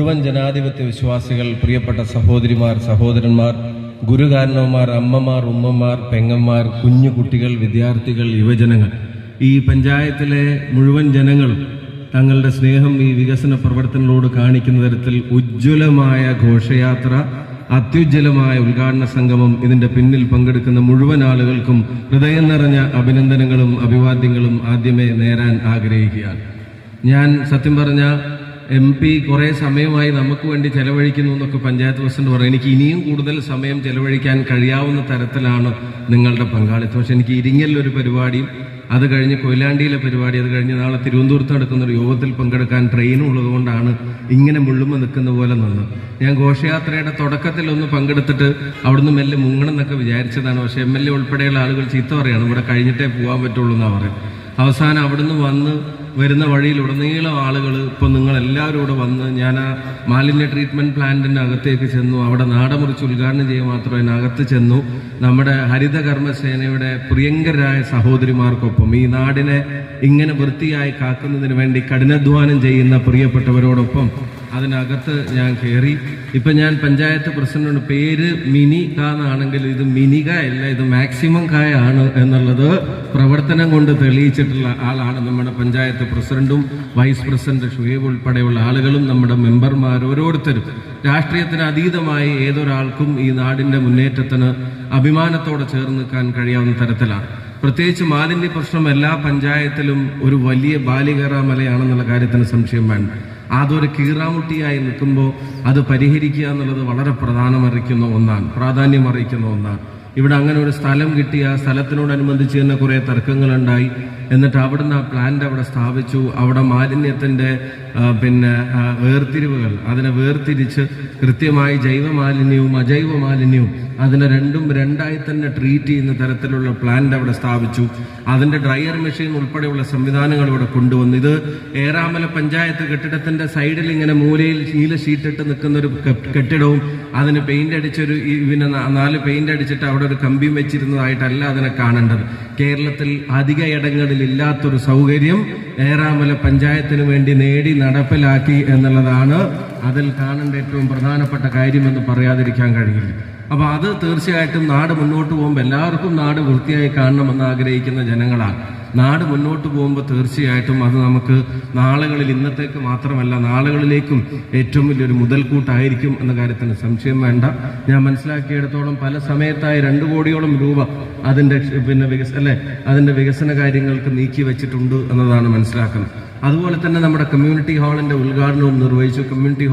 മുഴുവൻ ജനാധിപത്യ വിശ്വാസികൾ, പ്രിയപ്പെട്ട സഹോദരിമാർ, സഹോദരന്മാർ, ഗുരുകാരണവന്മാർ, അമ്മമാർ, ഉമ്മമാർ, പെങ്ങന്മാർ, കുഞ്ഞു കുട്ടികൾ, വിദ്യാർത്ഥികൾ, യുവജനങ്ങൾ, ഈ പഞ്ചായത്തിലെ മുഴുവൻ ജനങ്ങളും തങ്ങളുടെ സ്നേഹം ഈ വികസന പ്രവർത്തനങ്ങളോട് കാണിക്കുന്ന തരത്തിൽ ഉജ്ജ്വലമായ ഘോഷയാത്ര, അത്യുജ്വലമായ ഉദ്ഘാടന സംഗമം, ഇതിന്റെ പിന്നിൽ പങ്കെടുക്കുന്ന മുഴുവൻ ആളുകൾക്കും ഹൃദയം നിറഞ്ഞ അഭിനന്ദനങ്ങളും അഭിവാദ്യങ്ങളും ആദ്യമേ നേരാൻ ആഗ്രഹിക്കുകയാണ്. ഞാൻ സത്യം പറഞ്ഞ MP കുറേ സമയമായി നമുക്ക് വേണ്ടി ചെലവഴിക്കുന്നു എന്നൊക്കെ പഞ്ചായത്ത് പ്രസിഡന്റ് പറയും. എനിക്ക് ഇനിയും കൂടുതൽ സമയം ചെലവഴിക്കാൻ കഴിയാവുന്ന തരത്തിലാണ് നിങ്ങളുടെ പങ്കാളിത്തം. പക്ഷെ എനിക്ക് ഇരിങ്ങലിലൊരു പരിപാടിയും, അത് കഴിഞ്ഞ് കൊയിലാണ്ടിയിലെ പരിപാടി, അത് കഴിഞ്ഞ് നാളെ തിരുവനന്തപുരത്ത് നടക്കുന്ന ഒരു യോഗത്തിൽ പങ്കെടുക്കാൻ ട്രെയിനും ഉള്ളതുകൊണ്ടാണ് ഇങ്ങനെ മുള്ളുമ്പോൾ നിൽക്കുന്ന പോലെ നിന്ന്. ഞാൻ ഘോഷയാത്രയുടെ തുടക്കത്തിൽ ഒന്ന് പങ്കെടുത്തിട്ട് അവിടുന്ന് മെല്ലെ മുങ്ങണമെന്നൊക്കെ വിചാരിച്ചതാണ്. പക്ഷെ MLA ഉൾപ്പെടെയുള്ള ആളുകൾ ചീത്ത പറയാണ്, ഇവിടെ കഴിഞ്ഞിട്ടേ പോകാൻ പറ്റുള്ളൂ എന്നാണ് പറയുന്നത്. അവസാനം അവിടുന്ന് വന്ന് വരുന്ന വഴിയിൽ ഉടനീളം ആളുകൾ, ഇപ്പോൾ നിങ്ങളെല്ലാവരും ഇവിടെ വന്ന്, ഞാൻ ആ മാലിന്യ ട്രീറ്റ്മെൻറ്റ് പ്ലാന്റിൻ്റെ അകത്തേക്ക് ചെന്നു. അവിടെ നാടമുറിച്ച് ഉദ്ഘാടനം ചെയ്യുക മാത്രമേ അതിനകത്ത് ചെന്നു. നമ്മുടെ ഹരിത കർമ്മസേനയുടെ പ്രിയങ്കരായ സഹോദരിമാർക്കൊപ്പം ഈ നാടിനെ ഇങ്ങനെ വൃത്തിയായി കാക്കുന്നതിന് വേണ്ടി കഠിനാധ്വാനം ചെയ്യുന്ന പ്രിയപ്പെട്ടവരോടൊപ്പം അതിനകത്ത് ഞാൻ കയറി. ഇപ്പം ഞാൻ പഞ്ചായത്ത് പ്രസിഡന്റ്, പേര് മിനി കാന്നാണെങ്കിൽ ഇത് മിനിക അല്ല, ഇത് മാക്സിമം കായ ആണ് എന്നുള്ളത് പ്രവർത്തനം കൊണ്ട് തെളിയിച്ചിട്ടുള്ള ആളാണ് നമ്മുടെ പഞ്ചായത്ത് പ്രസിഡന്റും വൈസ് പ്രസിഡന്റ് ഷുഹൈബ് ഉൾപ്പെടെയുള്ള ആളുകളും നമ്മുടെ മെമ്പർമാർ ഓരോരുത്തരും. രാഷ്ട്രീയത്തിന് അതീതമായി ഏതൊരാൾക്കും ഈ നാടിന്റെ മുന്നേറ്റത്തിന് അഭിമാനത്തോടെ ചേർന്ന് നിൽക്കാൻ കഴിയാവുന്ന തരത്തിലാണ്. പ്രത്യേകിച്ച് മാലിന്യ പ്രശ്നം എല്ലാ പഞ്ചായത്തിലും ഒരു വലിയ ബാലികേറാമലയാണെന്നുള്ള കാര്യത്തിന് സംശയം വേണ്ട. അതൊരു കീറാമുട്ടിയായി നിൽക്കുമ്പോൾ അത് പരിഹരിക്കുക എന്നുള്ളത് വളരെ പ്രാധാന്യം അറിയിക്കുന്ന ഒന്നാണ്. ഇവിടെ അങ്ങനെ ഒരു സ്ഥലം കിട്ടി, ആ സ്ഥലത്തിനോടനുബന്ധിച്ച് തന്നെ കുറേ തർക്കങ്ങളുണ്ടായി. എന്നിട്ട് അവിടുന്ന് ആ പ്ലാന്റ് അവിടെ സ്ഥാപിച്ചു. അവിടെ മാലിന്യത്തിൻ്റെ വേർതിരിവുകൾ, അതിനെ വേർതിരിച്ച് കൃത്യമായി ജൈവ മാലിന്യവും അജൈവ മാലിന്യവും അതിനെ രണ്ടായി തന്നെ ട്രീറ്റ് ചെയ്യുന്ന തരത്തിലുള്ള പ്ലാന്റ് അവിടെ സ്ഥാപിച്ചു. അതിൻ്റെ ഡ്രയർ മെഷീൻ ഉൾപ്പെടെയുള്ള സംവിധാനങ്ങൾ ഇവിടെ കൊണ്ടുവന്നു. ഇത് ഏറാമല പഞ്ചായത്ത് കെട്ടിടത്തിൻ്റെ സൈഡിൽ ഇങ്ങനെ മൂലയിൽ നീല ഷീറ്റിട്ട് നിൽക്കുന്ന ഒരു കെട്ടിടവും അതിന് പെയിന്റ് അടിച്ചൊരു 4 പെയിന്റ് അടിച്ചിട്ട് അവിടെ ഒരു കമ്പിയും വെച്ചിരുന്നതായിട്ടല്ല അതിനെ കാണേണ്ടത്. കേരളത്തിൽ അധിക ഇടങ്ങളിൽ ഇല്ലാത്തൊരു സൗകര്യം ഏറാമല പഞ്ചായത്തിന് വേണ്ടി നേടി നടപ്പിലാക്കി എന്നുള്ളതാണ് അതിൽ കാണേണ്ട ഏറ്റവും പ്രധാനപ്പെട്ട കാര്യമെന്ന് പറയാതിരിക്കാൻ കഴിയില്ല. അപ്പോൾ അത് തീർച്ചയായിട്ടും നാട് മുന്നോട്ട് പോകുമ്പോൾ എല്ലാവർക്കും നാട് വൃത്തിയായി കാണണമെന്ന് ആഗ്രഹിക്കുന്ന ജനങ്ങളാണ്. നാട് മുന്നോട്ട് പോകുമ്പോൾ തീർച്ചയായിട്ടും അത് നമുക്ക് നാളുകളിൽ, ഇന്നത്തേക്ക് മാത്രമല്ല നാളുകളിലേക്കും ഏറ്റവും വലിയൊരു മുതൽക്കൂട്ടായിരിക്കും എന്ന കാര്യത്തിന് സംശയം വേണ്ട. ഞാൻ മനസ്സിലാക്കിയിടത്തോളം പല സമയത്തായി 2 കോടിയോളം രൂപ അതിൻ്റെ അതിൻ്റെ വികസന കാര്യങ്ങൾക്ക് നീക്കി വെച്ചിട്ടുണ്ട് എന്നതാണ് മനസ്സിലാക്കുന്നത്. അതുപോലെ തന്നെ നമ്മുടെ കമ്മ്യൂണിറ്റി ഹാളിൻ്റെ ഉദ്ഘാടനവും നിർവഹിച്ചു. Community hall